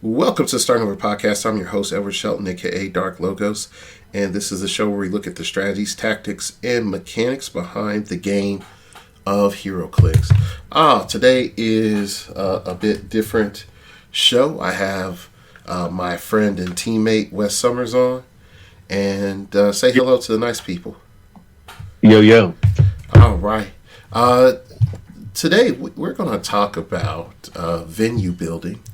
Welcome to Starting Over Podcast. I'm your host, Edward Shelton, aka Dark Logos, and this is a show where we look at the strategies, tactics, and mechanics behind the game of heroclix. Today is a bit different show. I have my friend and teammate Wes Summers on, and say hello to the nice people. Yo, yo. All right. Today we're going to talk about venue building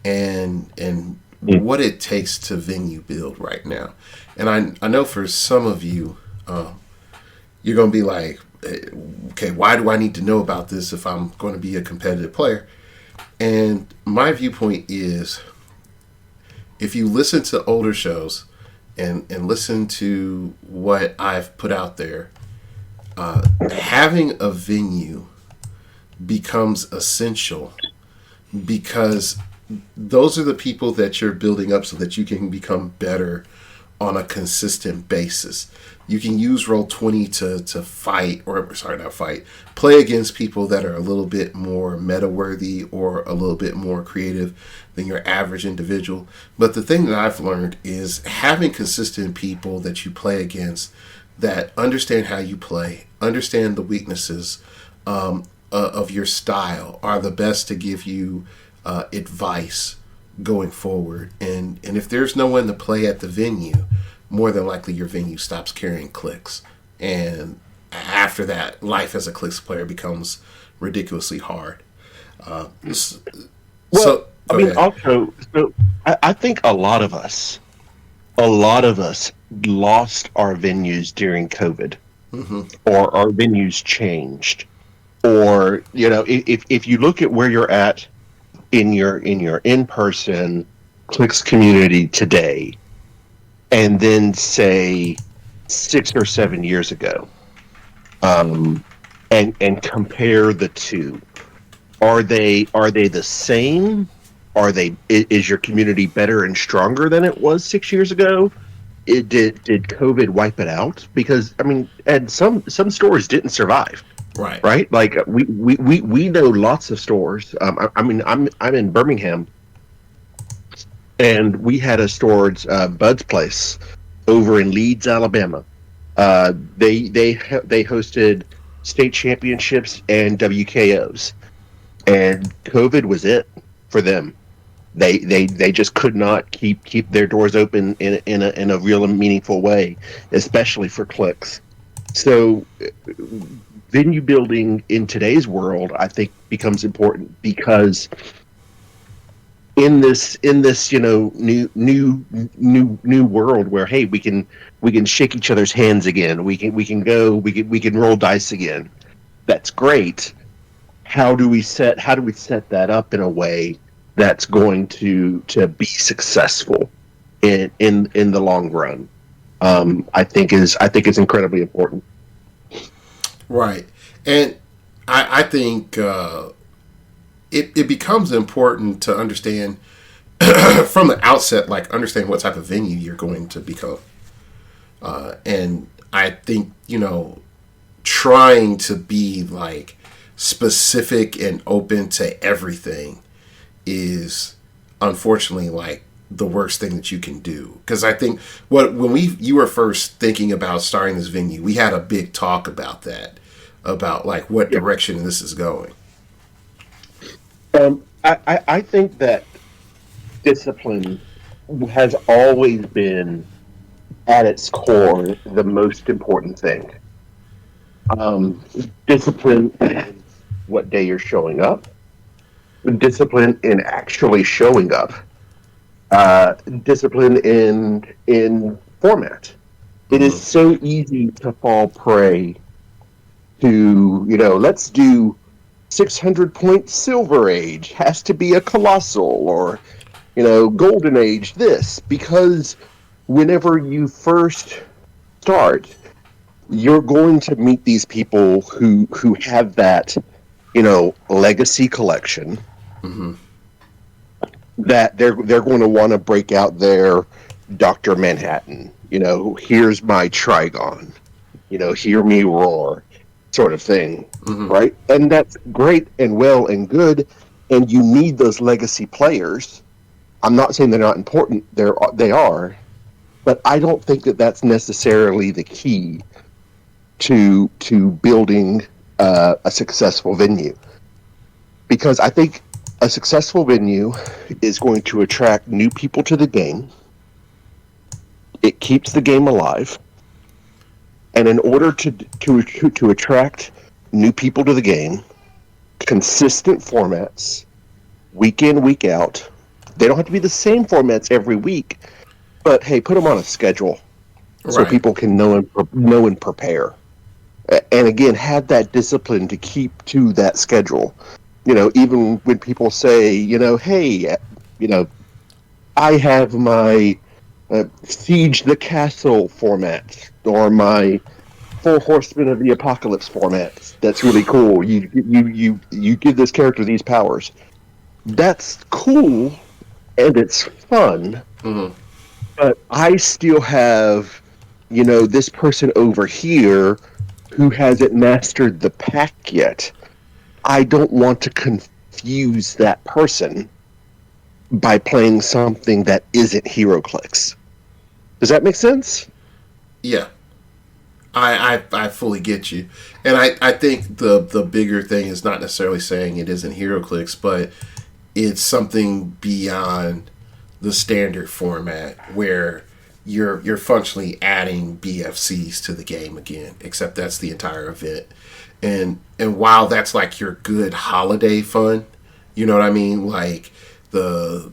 and what it takes to venue build right now. And I know for some of you, you're going to be like, okay, why do I need to know about this if I'm going to be a competitive player? And my viewpoint is, if you listen to older shows and listen to what I've put out there, having a venue becomes essential because those are the people that you're building up so that you can become better on a consistent basis. You can use Roll20 to fight, or sorry, not fight, play against people that are a little bit more meta-worthy or a little bit more creative than your average individual. But the thing that I've learned is having consistent people that you play against that understand how you play, understand the weaknesses of your style, are the best to give you advice going forward. And if there's no one to play at the venue, more than likely your venue stops carrying clicks. And after that, life as a clicks player becomes ridiculously hard. Also, I think a lot of us lost our venues during COVID, or our venues changed, or if you look at where you're at in your in-person clicks community today, and then say 6 or 7 years ago, and compare the two, are they the same? Is your community better and stronger than it was 6 years ago? Did COVID wipe it out? Because and some stores didn't survive. Right. Like we know lots of stores. I'm in Birmingham, and we had a store, Bud's Place, over in Leeds, Alabama. They hosted state championships and WKOs, and COVID was it for them. They just could not keep their doors open in a real and meaningful way, especially for clicks. So venue building in today's world, I think, becomes important because in this new world where, hey, we can shake each other's hands again, we can roll dice again. That's great. How do we set that up in a way that's going to be successful in the long run? I think is incredibly important. Right. And I think it becomes important to understand from the outset, like understand what type of venue you're going to become. And I think, trying to be like specific and open to everything is unfortunately like the worst thing that you can do. Because I think when you were first thinking about starting this venue, we had a big talk about that, about like what direction this is going. I think that discipline has always been at its core the most important thing. Discipline in what day you're showing up, discipline in actually showing up, discipline in format. It is so easy to fall prey to, let's do 600 point Silver Age, has to be a Colossal, or, Golden Age this, because whenever you first start, you're going to meet these people who have that, legacy collection, that they're going to want to break out their Dr. Manhattan, here's my Trigon, hear me roar, sort of thing, right? And that's great and well and good, and you need those legacy players I'm not saying they're not important. They are, but I don't think that that's necessarily the key to building a successful venue. Because I think a successful venue is going to attract new people to the game. It keeps the game alive, and in order to attract new people to the game, consistent formats, week in, week out. They don't have to be the same formats every week, but hey, put them on a schedule so Right. people can know and prepare. And again, have that discipline to keep to that schedule. Even when people say, hey, I have my Siege the Castle format or my Four Horsemen of the Apocalypse format. That's really cool. You give this character these powers. That's cool and it's fun. Mm-hmm. But I still have, this person over here who hasn't mastered the pack yet. I don't want to confuse that person by playing something that isn't heroclix. Does that make sense? Yeah. I fully get you. And I think the bigger thing is not necessarily saying it isn't heroclix, but it's something beyond the standard format where you're functionally adding BFCs to the game again, except that's the entire event. And while that's like your good holiday fun, you know what I mean? Like the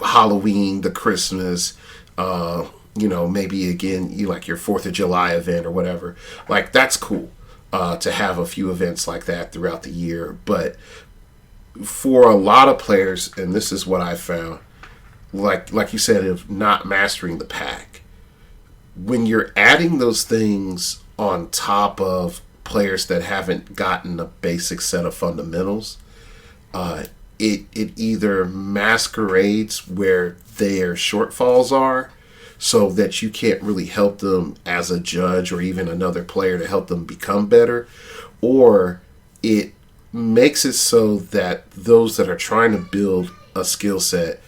Halloween, the Christmas, maybe again you like your 4th of July event or whatever. Like that's cool to have a few events like that throughout the year. But for a lot of players, and this is what I found, like you said, of not mastering the pack, when you're adding those things on top of players that haven't gotten a basic set of fundamentals, it either masquerades where their shortfalls are, so that you can't really help them as a judge or even another player to help them become better, or it makes it so that those that are trying to build a skill set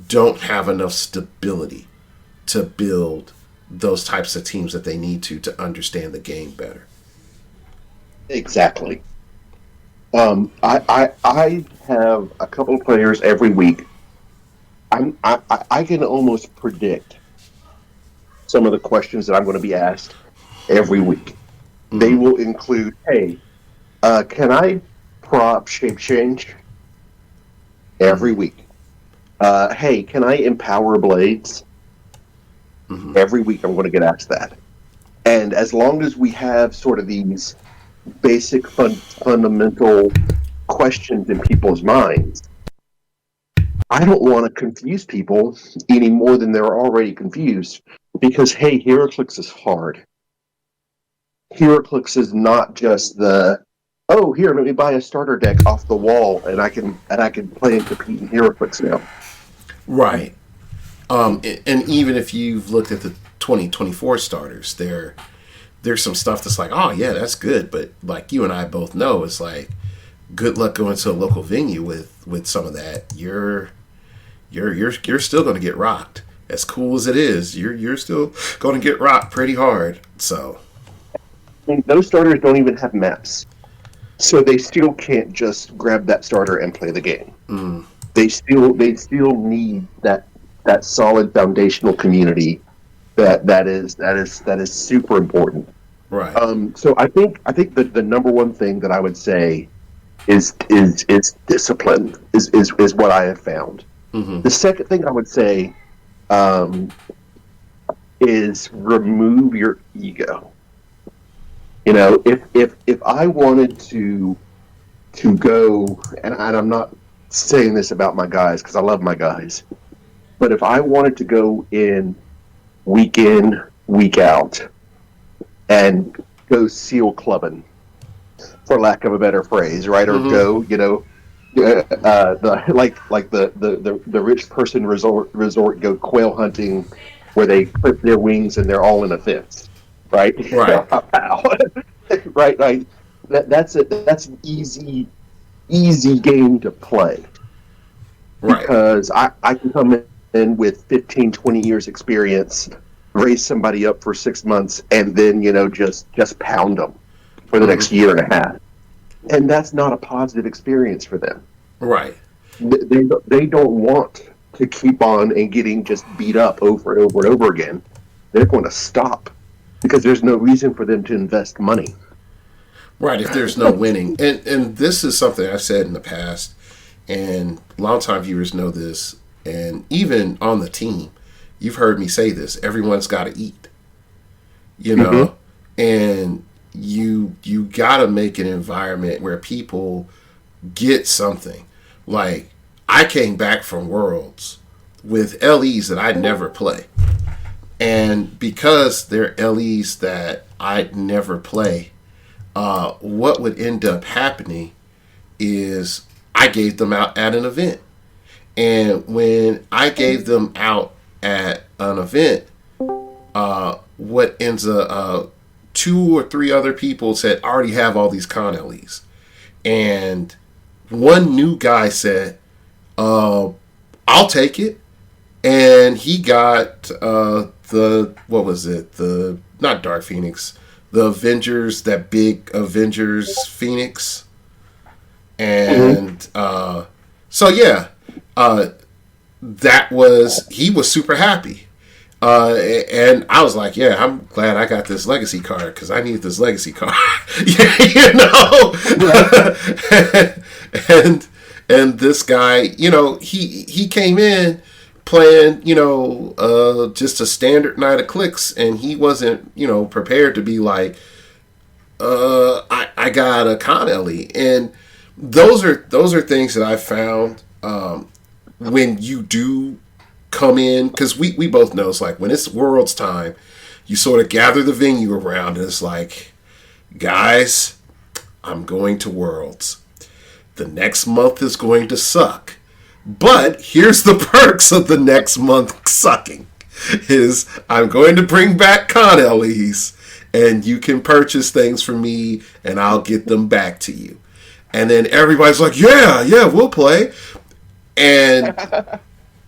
don't have enough stability to build those types of teams that they need to understand the game better. Exactly. I have a couple of players every week. I can almost predict some of the questions that I'm going to be asked every week. Mm-hmm. They will include, hey, can I prop shape change? Every week. Hey, can I empower blades? Mm-hmm. Every week I'm going to get asked that. And as long as we have sort of these basic fundamental questions in people's minds, I don't want to confuse people any more than they're already confused, because hey, heroclix is hard. Heroclix is not just the here, let me buy a starter deck off the wall and I can play and compete in heroclix now. Right. And even if you've looked at the 2024 starters, there's some stuff that's like, oh yeah, that's good, but like you and I both know, it's like, good luck going to a local venue with some of that. You're still going to get rocked. As cool as it is, you're still going to get rocked pretty hard. So, I mean, those starters don't even have maps, so they still can't just grab that starter and play the game. Mm. They still need that solid foundational community that is super important. Right. So I think the number one thing that I would say is discipline is what I have found. Mm-hmm. The second thing I would say is remove your ego. If I wanted to go, and I'm not saying this about my guys because I love my guys, but if I wanted to go in, week out, and go seal clubbing, for lack of a better phrase, right? Mm-hmm. Or go, the rich person resort go quail hunting, where they clip their wings and they're all in a fence, right? Right. right. That's an easy game to play. Right. because I can come in with 15, 20 years experience, raise somebody up for 6 months, and then, just pound them for the next Hmm. year and a half. And that's not a positive experience for them. Right. They don't want to keep on and getting just beat up over and over and over again. They're going to stop because there's no reason for them to invest money. Right. If there's no winning, and this is something I've said in the past, and longtime viewers know this, and even on the team, you've heard me say this. Everyone's got to eat, you Mm-hmm. know, and you got to make an environment where people get something. Like I came back from Worlds with LEs that I'd never play, and because they're LEs that I'd never play, what would end up happening is I gave them out at an event. And when I gave them out at an event, what ends up, two or three other people said, I already have all these con LEs. And one new guy said, I'll take it. And he got what was it? Not Dark Phoenix, the Avengers, that big Avengers Phoenix. Mm-hmm. And so yeah, uh, he was super happy, and I was like, yeah, I'm glad I got this legacy card because I need this legacy card. Yeah, Right. and and this guy, he came in playing, just a standard night of clicks, and he wasn't, prepared to be like, I got a con LE, and those are things that I found, when you do come in, because we both know it's like when it's Worlds time, you sort of gather the venue around, and it's like, guys, I'm going to Worlds. The next month is going to suck, but here's the perks of the next month sucking: is I'm going to bring back con LEs, and you can purchase things from me, and I'll get them back to you. And then everybody's like, yeah, yeah, we'll play. And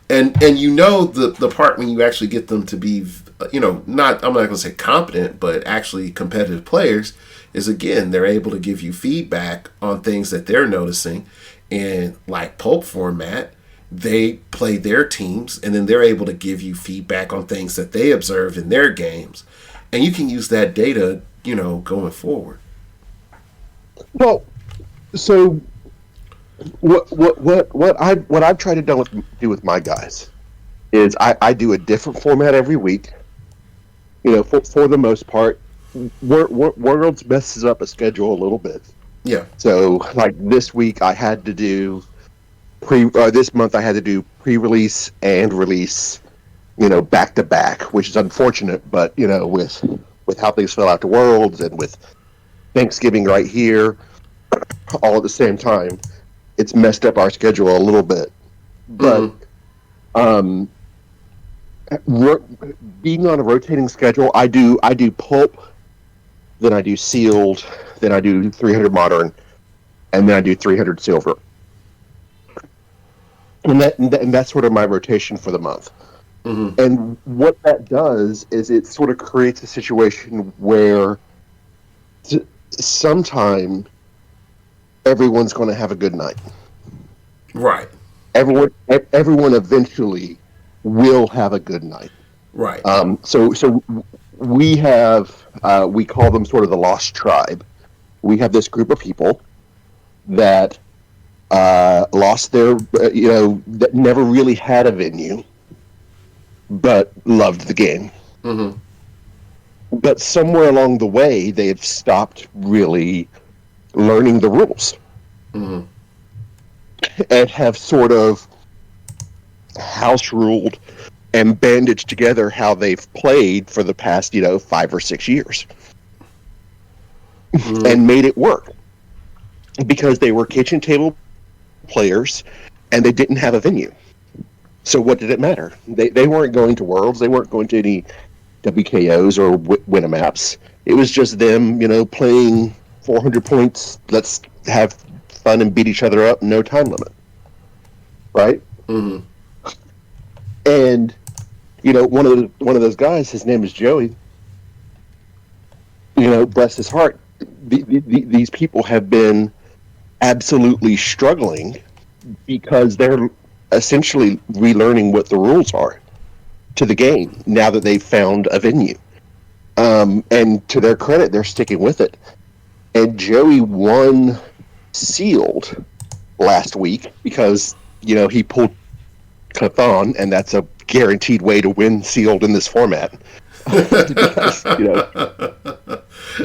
the part when you actually get them to be, not, I'm not going to say competent, but actually competitive players, is again, they're able to give you feedback on things that they're noticing. And like Pulp format, they play their teams, and then they're able to give you feedback on things that they observe in their games. And you can use that data, going forward. Well, so what I've tried to do with my guys is I do a different format every week. For the most part, Worlds messes up a schedule a little bit. Yeah. So like this week I had to do this month I had to do pre-release and release, back to back, which is unfortunate, but with how things fell out to Worlds and with Thanksgiving right here all at the same time, it's messed up our schedule a little bit. But Mm-hmm. um, being on a rotating schedule, I do pulp, then I do sealed, then I do 300 modern, and then I do 300 silver, and that's sort of my rotation for the month. Mm-hmm. And what that does is it sort of creates a situation where sometime everyone's going to have a good night. Right. Everyone eventually will have a good night. Right. So we have we call them sort of the lost tribe. We have this group of people that lost their that never really had a venue, but loved the game. Mm-hmm. But somewhere along the way, they have stopped really learning the rules Mm-hmm. and have sort of house ruled and bandaged together how they've played for the past 5 or 6 years Mm-hmm. and made it work because they were kitchen table players and they didn't have a venue. So what did it matter? They weren't going to Worlds. They weren't going to any WKOs or Winamaps. It was just them, playing 400 points. Let's have fun and beat each other up. No time limit, right? Mm-hmm. And one of those guys, his name is Joey. Bless his heart. These people have been absolutely struggling because they're essentially relearning what the rules are to the game now that they've found a venue. And to their credit, they're sticking with it. And Joey won sealed last week because he pulled Cthon, and that's a guaranteed way to win sealed in this format. Because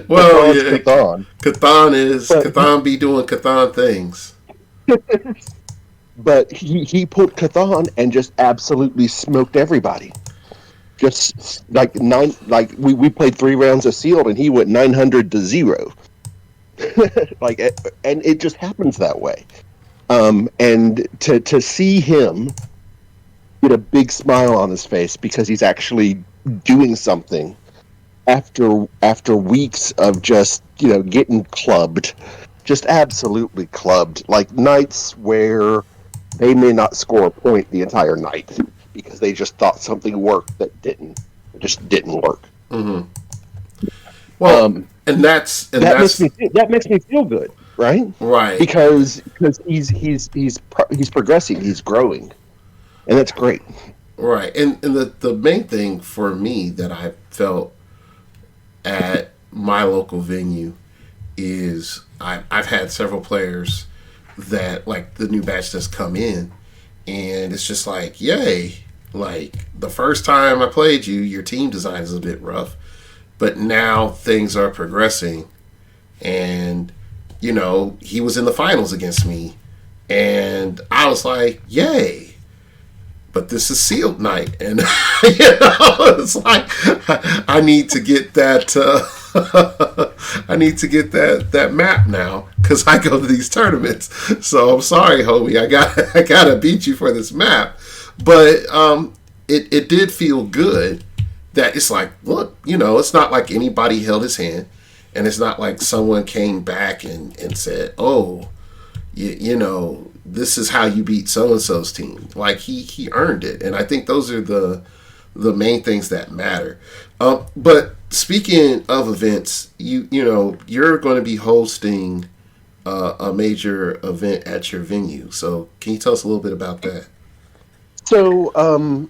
Well, Cthon's yeah, Cthon. Cthon be doing Cthon things. But he pulled Cthon and just absolutely smoked everybody. Just like we played 3 rounds of sealed and he went 900 to 0. And it just happens that way. And to see him get a big smile on his face because he's actually doing something after weeks of just getting clubbed, just absolutely clubbed, like nights where they may not score a point the entire night because they just thought something worked that just didn't work. Mm-hmm. Well, that makes me feel good, right? Right. Because he's progressing, he's growing, and that's great. Right. And the main thing for me that I felt at my local venue is I've had several players that, like, the new batch just come in and it's just like, yay, like the first time I played you, your team design is a bit rough, but now things are progressing. And he was in the finals against me and I was like, yay, but this is sealed night, and it's like I need to get that. I need to get that map now because I go to these tournaments. So I'm sorry, homie. I gotta beat you for this map. But it did feel good that it's like, look, it's not like anybody held his hand, and it's not like someone came back and said, oh, this is how you beat so-and-so's team. Like, he earned it. And I think those are the main things that matter. But speaking of events, you're going to be hosting a major event at your venue. So can you tell us a little bit about that? So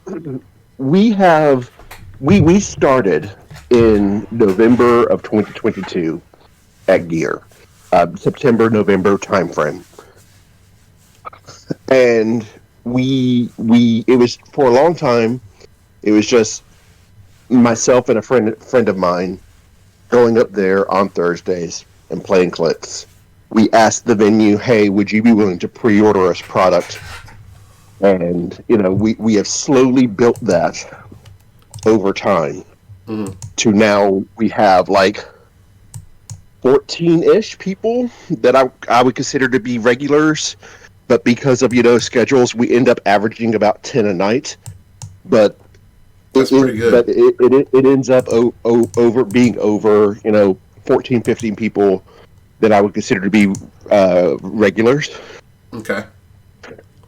we started in November of 2022 at Gear, September, November timeframe. And it was, for a long time, it was just myself and a friend of mine going up there on Thursdays and playing clicks. We asked the venue, hey, would you be willing to pre-order us product? And we have slowly built that over time to now we have like 14-ish people that I would consider to be regulars. But because of schedules, we end up averaging about 10 a night. But that's pretty good. But it ends up over being over 14, 15 people that I would consider to be regulars. Okay.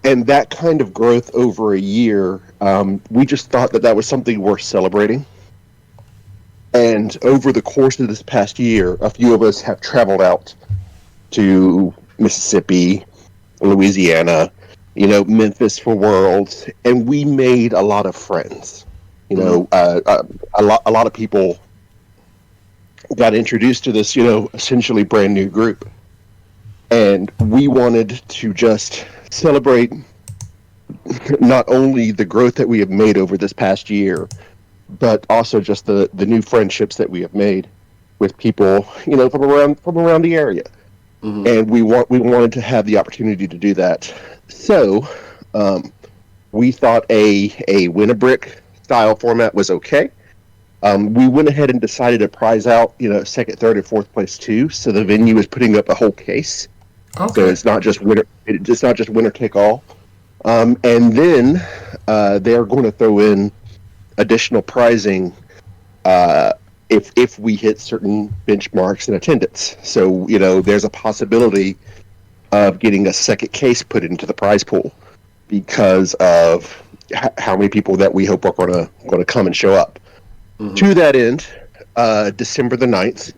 And that kind of growth over a year, we just thought that was something worth celebrating. And over the course of this past year, a few of us have traveled out to Mississippi, Louisiana, Memphis for Worlds, and we made a lot of friends. A lot of people got introduced to this, essentially brand new group, and we wanted to just celebrate not only the growth that we have made over this past year, but also just the new friendships that we have made with people, from around the area. Mm-hmm. And we wanted to have the opportunity to do that. So we thought a win-a-brick style format was okay. We went ahead and decided to prize out, second, third, and fourth place too. So the venue is putting up a whole case. Okay. So it's not just winner take all. And then they are going to throw in additional prizing if we hit certain benchmarks in attendance. So, there's a possibility of getting a second case put into the prize pool. because of how many people that we hope are going to come and show up. Mm-hmm. To that end, December the 9th,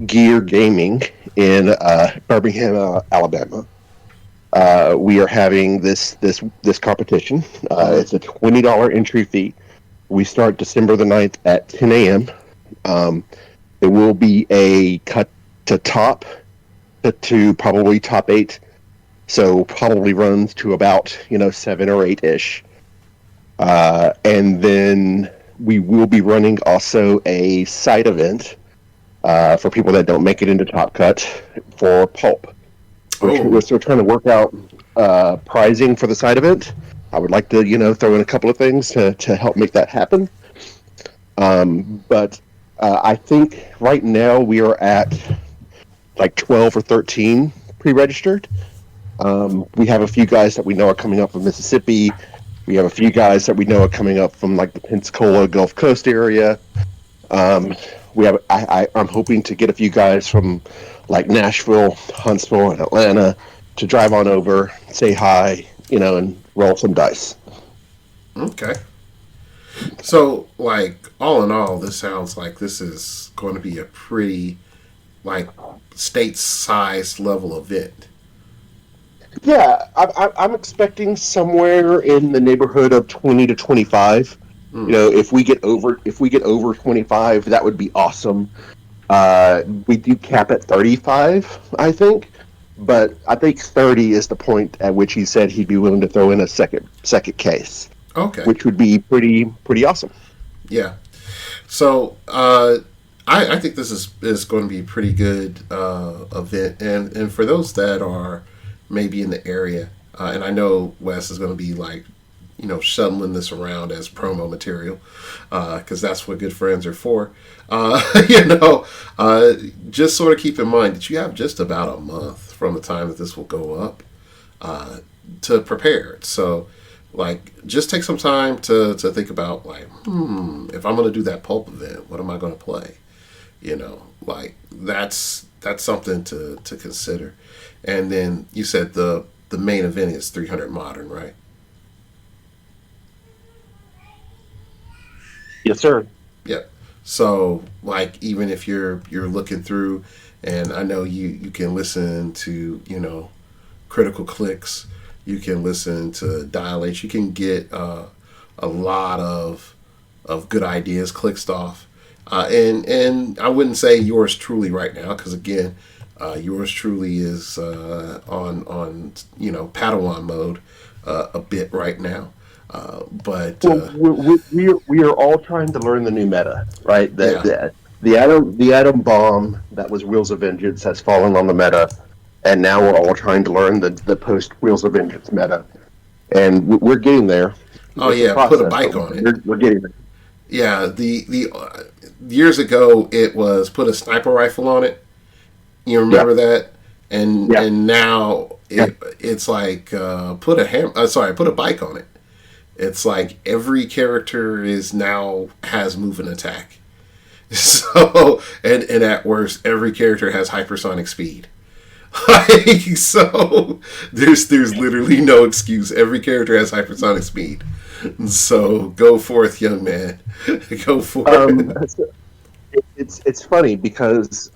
Gear Gaming in Birmingham, Alabama. We are having this competition. It's a $20 entry fee. We start December the 9th at 10 a.m. There will be a cut to top to probably top 8. So probably runs to about 7 or 8 ish. And then we will be running also a side event for people that don't make it into Top Cut for Pulp. We're still trying to work out pricing for the side event. I would like to throw in a couple of things to help make that happen. But I think right now we are at like 12 or 13 pre-registered. We have a few guys that we know are coming up from Mississippi. We have a few guys that we know are coming up from like the Pensacola Gulf Coast area. We have. I'm hoping to get a few guys from like Nashville, Huntsville, and Atlanta to drive on over, say hi, and roll some dice. Okay. So, like, all in all, this sounds like this is going to be a pretty, like, state-sized level event. Yeah, I'm expecting somewhere in the neighborhood of 20 to 25. If we get over 25, that would be awesome. We do cap at 35, I think, but I think 30 is the point at which he said he'd be willing to throw in a second case. Okay. Which would be pretty awesome. Yeah. So I think this is going to be a pretty good event, and for those that are maybe in the area, and I know Wes is going to be like, shuttling this around as promo material, because that's what good friends are for. Just sort of keep in mind that you have just about a month from the time that this will go up to prepare it. So, like, just take some time to think about, like, if I'm going to do that pulp event, what am I going to play? Like, that's something to consider. And then you said the main event is 300 Modern, right? Yes, sir. Yep. So, like, even if you're looking through, and I know you can listen to Critical Clicks, you can listen to Dial H, you can get a lot of good ideas clicked off, and I wouldn't say yours truly right now, because again, yours truly is on Padawan mode a bit right now. But we are all trying to learn the new meta, right? The atom bomb that was Wheels of Vengeance has fallen on the meta, and now we're all trying to learn the post Wheels of Vengeance meta, and we're getting there. Oh yeah, process, put a bike on it. We're getting there. Yeah, the years ago it was put a sniper rifle on it. You remember that? And now it's like put a bike on it. It's like every character has move and attack. So and at worst, every character has hypersonic speed. So there's literally no excuse. Every character has hypersonic speed. So go forth, young man. Go forth. It's funny because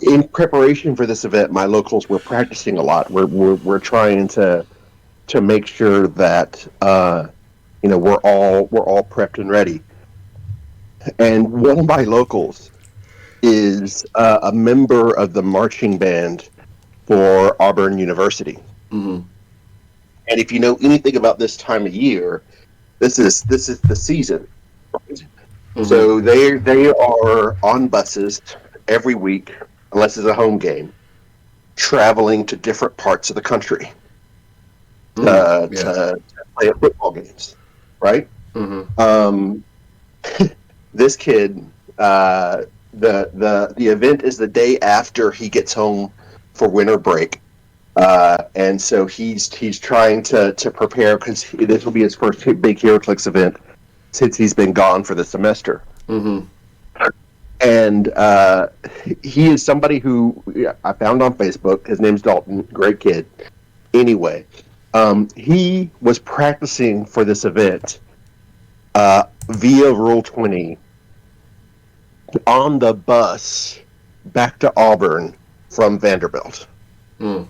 in preparation for this event, my locals were practicing a lot. We're trying to make sure that we're all prepped and ready. And one of my locals is a member of the marching band for Auburn University. Mm-hmm. And if you know anything about this time of year, this is the season. Right? Mm-hmm. So they are on buses every week, unless it's a home game, traveling to different parts of the country to play at football games, right? Mm-hmm. This kid, the event is the day after he gets home for winter break, and so he's trying to prepare because this will be his first big heroclix event since he's been gone for the semester. Mm-hmm. And he is somebody who I found on Facebook. His name's Dalton, great kid. Anyway, He was practicing for this event via Rule 20 on the bus back to Auburn from Vanderbilt. Mm.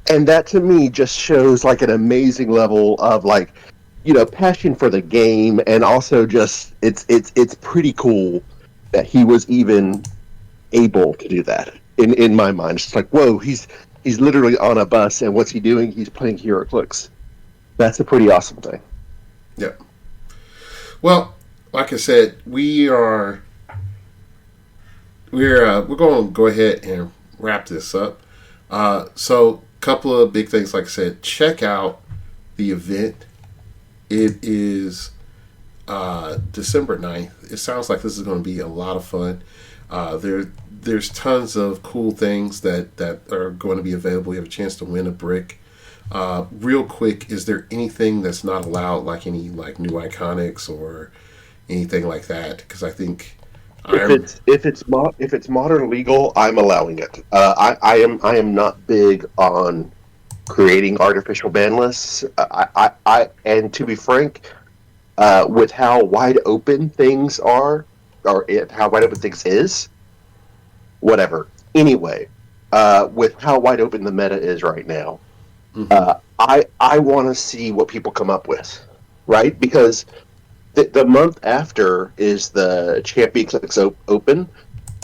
And that to me just shows like an amazing level of like, passion for the game, and also just it's pretty cool that he was even able to do that. In my mind, it's like, whoa, he's literally on a bus, and what's he doing? He's playing heroclix. That's a pretty awesome thing. Yeah. Well, like I said, we're going to go ahead and wrap this up. So, a couple of big things. Like I said, check out the event. It is December 9th. It sounds like this is going to be a lot of fun. There's tons of cool things that are going to be available. You have a chance to win a brick. Real quick, is there anything that's not allowed, like any like new iconics or anything like that? Because I think if it's modern legal, I'm allowing it. I am not big on creating artificial ban lists. And to be frank, with how wide open things are, or how wide open things is, whatever. Anyway, with how wide open the meta is right now, I want to see what people come up with, right? Because the month after is the Champions Open,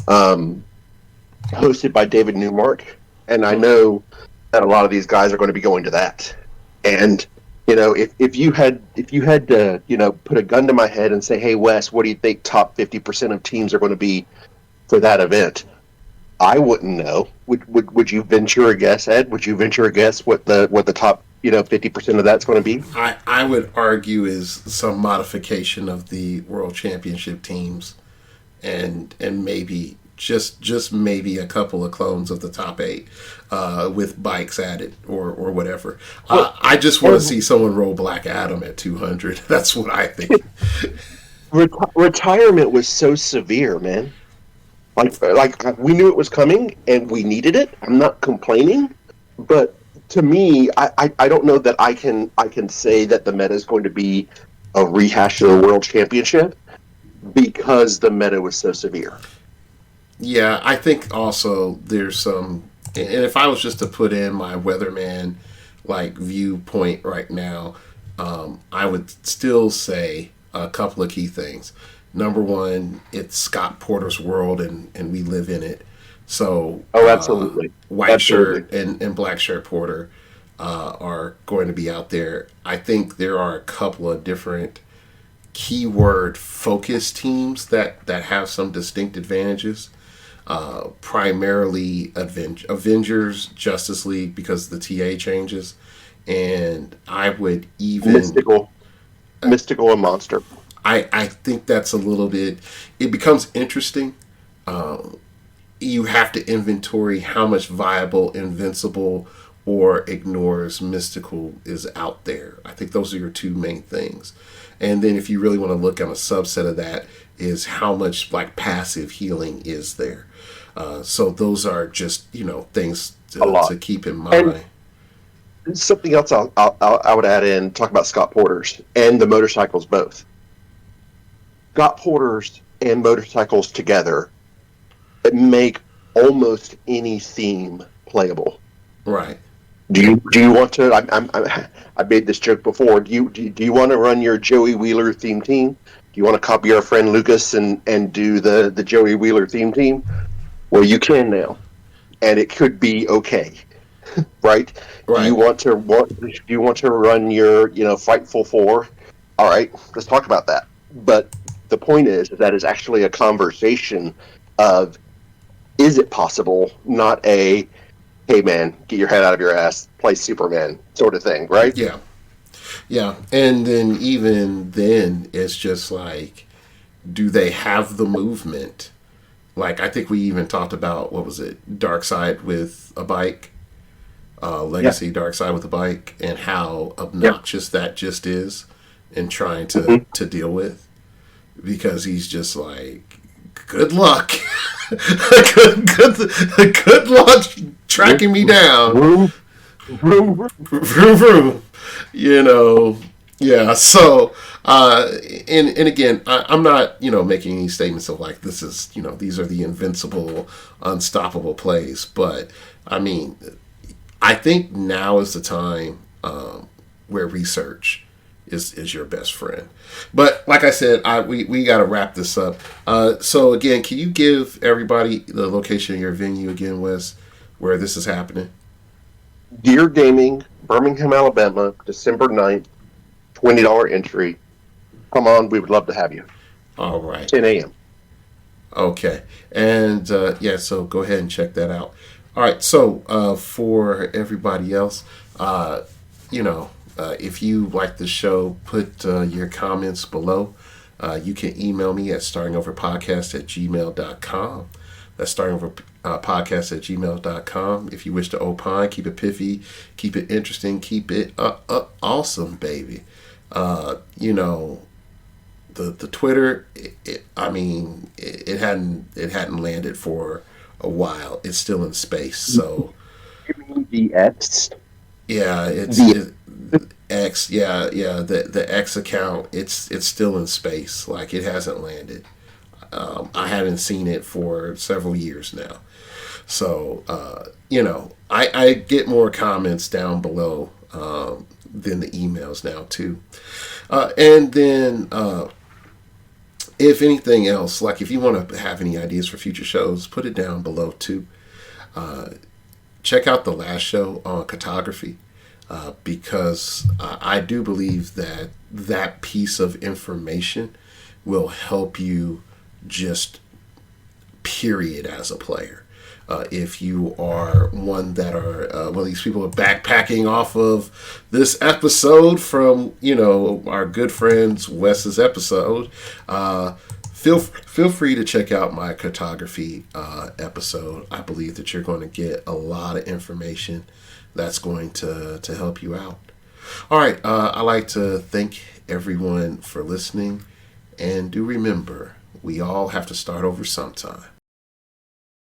hosted by David Newmark, and I know that a lot of these guys are going to be going to that. And if you had to put a gun to my head and say, hey Wes, what do you think top 50% of teams are going to be for that event? I wouldn't know. Would you venture a guess, Ed? Would you venture a guess what the top 50% of that's going to be? I would argue is some modification of the World Championship teams, and maybe just maybe a couple of clones of the top 8 with bikes added or whatever. I just want to see someone roll Black Adam at 200. That's what I think. Retirement was so severe, man. Like we knew it was coming and we needed it. I'm not complaining, but to me, I don't know that I can say that the meta is going to be a rehash of the World Championship because the meta was so severe. Yeah, I think also there's some, and if I was just to put in my weatherman like viewpoint right now, I would still say a couple of key things. Number one, it's Scott Porter's world, and we live in it. So, absolutely, white absolutely. shirt and black shirt Porter are going to be out there. I think there are a couple of different keyword focus teams that have some distinct advantages. Primarily Avengers, Justice League, because the TA changes, and I would even mystical and monster. I think that's a little bit. It becomes interesting. You have to inventory how much viable Invincible or Ignores Mystical is out there. I think those are your two main things. And then if you really want to look at a subset of that, is how much like passive healing is there. So those are just things to keep in mind. And something else I would add in, talk about Scott Porter's and the motorcycles both. Scott Porter's and motorcycles together make almost any theme playable. Right. Do you want to? I made this joke before. Do you want to run your Joey Wheeler theme team? Do you want to copy our friend Lucas and do the Joey Wheeler theme team? Well, you can now, and it could be okay, right? Do you want to run your Fightful 4? All right, let's talk about that. But the point is that is actually a conversation of, is it possible, not a, hey man, get your head out of your ass, play Superman sort of thing, right? Yeah. Yeah. And then even then, it's just like, do they have the movement? Like, I think we even talked about, what was it, Darkseid with a bike, Legacy Darkseid with a bike, and how obnoxious that just is in trying to deal with. Because he's just like, good luck. good luck tracking me down. Vroom, vroom. vroom, vroom. You know, yeah. So, and again, I'm not, making any statements of like this is, these are the invincible, unstoppable plays. But I mean, I think now is the time where research is your best friend. But like I said, we got to wrap this up. So again, can you give everybody the location of your venue again, Wes, where this is happening? Deer Gaming, Birmingham, Alabama, December 9th, $20 entry. Come on, we would love to have you. All right. 10 a.m. Okay. And yeah, so go ahead and check that out. All right. So for everybody else, if you like the show, put your comments below. You can email me at startingoverpodcast@gmail.com. That's startingoverpodcast@gmail.com. If you wish to opine, keep it piffy, keep it interesting, keep it awesome, baby. The Twitter, it hadn't landed for a while. It's still in space. So You mean the X? yeah, X. Yeah, the X account. It's still in space. Like it hasn't landed. I haven't seen it for several years now. So I get more comments down below than the emails now too. And then if anything else, like if you want to have any ideas for future shows, put it down below too. Check out the last show on cartography. Because I do believe that piece of information will help you just period as a player. If you are one that are these people are backpacking off of this episode from our good friends Wes's episode, feel free to check out my cartography episode. I believe that you're going to get a lot of information that's going to help you out. All right, I'd like to thank everyone for listening, and do remember, we all have to start over sometime.